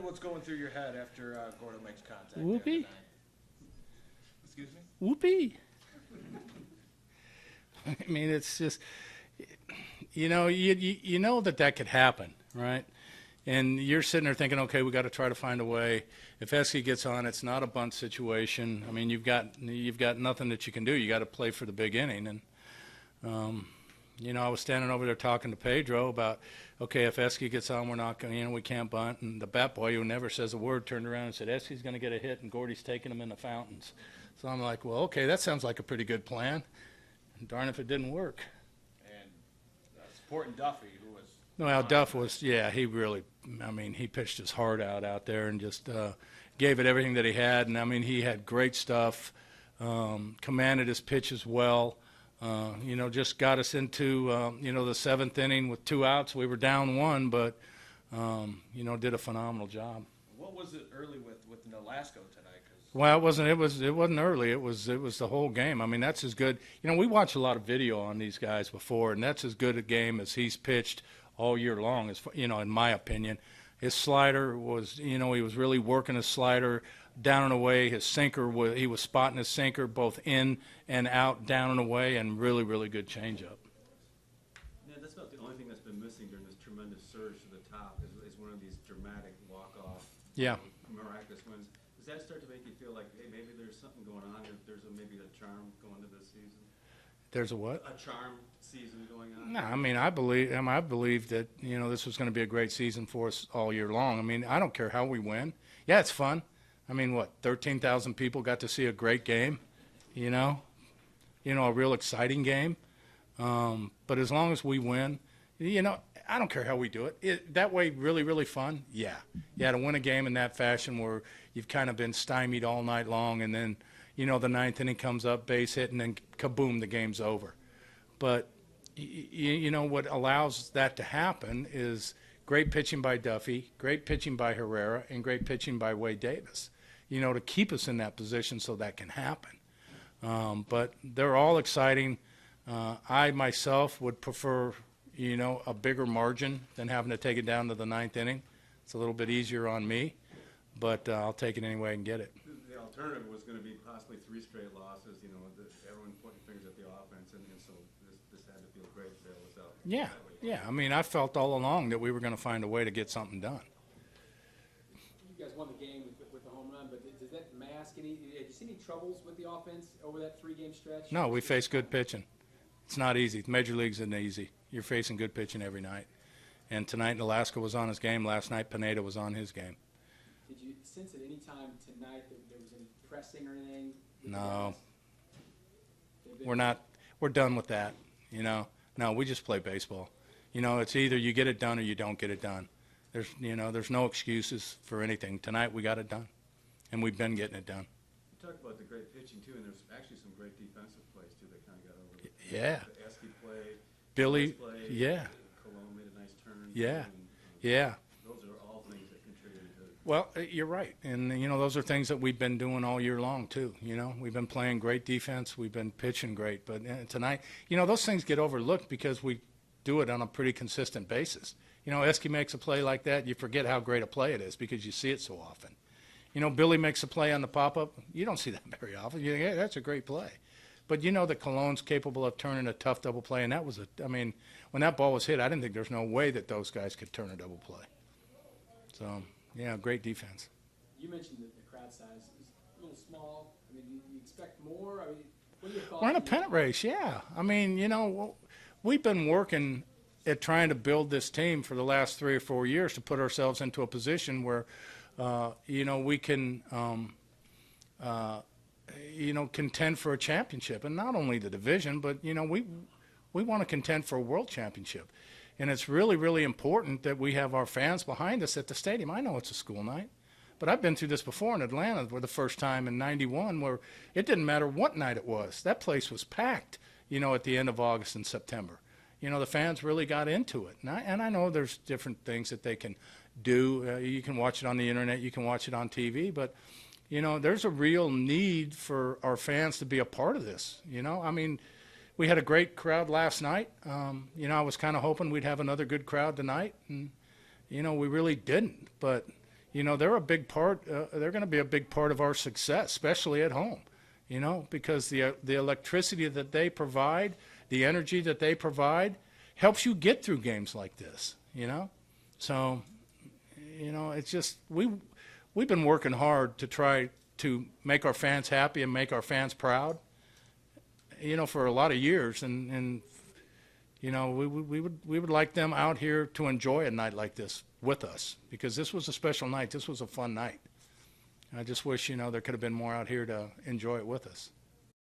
what's going through your head after Gordo makes contact. Whoopee. Excuse me? Whoopee. I mean, it's just, you know that could happen, right? And you're sitting there thinking, okay, we got to try to find a way. If Esky gets on, it's not a bunt situation. I mean, you've got nothing that you can do. You got to play for the big inning. And I was standing over there talking to Pedro about, okay, if Esky gets on, we're not going. We can't bunt. And the bat boy, who never says a word, turned around and said, Esky's going to get a hit, and Gordy's taking him in the fountains. So I'm like, well, okay, that sounds like a pretty good plan. And darn if it didn't work. And supporting Duffy, who was. Well, Duff was, yeah, he really, I mean, he pitched his heart out there and just gave it everything that he had. And, I mean, he had great stuff, commanded his pitches well, just got us into, the seventh inning with 2 outs. We were down 1, but, did a phenomenal job. What was it early with Nolasco tonight? Well, it wasn't early. It was the whole game. I mean, that's as good. We watch a lot of video on these guys before, and that's as good a game as he's pitched all year long, as in my opinion. His slider was, he was really working his slider down and away. His sinker, he was spotting his sinker both in and out, down and away, and really, really good changeup. Yeah, that's about the only thing that's been missing during this tremendous surge to the top is one of these dramatic walk-off, miraculous wins. Does that start to make you feel like, hey, maybe there's something going on? There's maybe a charm going to this season? There's a what? A charm season going on? No, I mean, I believe that, this was going to be a great season for us all year long. I mean, I don't care how we win. Yeah, it's fun. I mean, 13,000 people got to see a great game, a real exciting game. But as long as we win, I don't care how we do it. That way, really, really fun. Yeah. To win a game in that fashion where you've kind of been stymied all night long, and then, the ninth inning comes up, base hit, and then kaboom, the game's over. But, what allows that to happen is great pitching by Duffy, great pitching by Herrera, and great pitching by Wade Davis, to keep us in that position so that can happen. But they're all exciting. I myself would prefer, a bigger margin than having to take it down to the ninth inning. It's a little bit easier on me, but I'll take it any way I can get it. The alternative was going to be possibly 3 straight losses, everyone pointing fingers at the offense, and so this had to feel great to bail us out. Yeah. I mean, I felt all along that we were going to find a way to get something done. You guys won the game with the home run, but does that mask any? Did you see any troubles with the offense over that 3-game stretch? No, we faced good pitching. It's not easy. Major League's isn't easy. You're facing good pitching every night. And tonight, Alaska was on his game. Last night, Pineda was on his game. Did you sense at any time tonight that there was any pressing or anything? No. We're not. We're done with that, No, we just play baseball. It's either you get it done or you don't get it done. There's no excuses for anything. Tonight, we got it done, and we've been getting it done. You talked about the great pitching, too, and there's actually some great defensive plays, too, that kind of got over it. Yeah. The Esky play. Billy, play, yeah. Cologne made a nice turn. Yeah. Yeah. Those are all things that contributed to it. Well, you're right. And, those are things that we've been doing all year long, too. We've been playing great defense. We've been pitching great. But tonight, those things get overlooked because we do it on a pretty consistent basis. Esky makes a play like that, you forget how great a play it is because you see it so often. Billy makes a play on the pop-up. You don't see that very often. You think, hey, that's a great play. But that Cologne's capable of turning a tough double play, and that was when that ball was hit, I didn't think there's no way that those guys could turn a double play. So, yeah, great defense. You mentioned that the crowd size is a little small. You expect more? What are your thoughts? We're in a pennant race, yeah. We've been working at trying to build this team for the last 3 or 4 years to put ourselves into a position where, we can contend for a championship, and not only the division, but we want to contend for a world championship, and it's really, really important that we have our fans behind us at the stadium. I know it's a school night, but I've been through this before in Atlanta, for the first time in '91, where it didn't matter what night it was. That place was packed, at the end of August and September. The fans really got into it, and I know there's different things that they can do. You can watch it on the internet, you can watch it on TV, but there's a real need for our fans to be a part of this. We had a great crowd last night. I was kind of hoping we'd have another good crowd tonight, and we really didn't. But you know, they're a big part. They're going to be a big part of our success, especially at home. You know, because the electricity that they provide, the energy that they provide, helps you get through games like this. You know, so you know, it's just we've been working hard to try to make our fans happy and make our fans proud. You know, for a lot of years, and you know, we would like them out here to enjoy a night like this with us, because this was a special night. This was a fun night. I just wish, you know, there could have been more out here to enjoy it with us.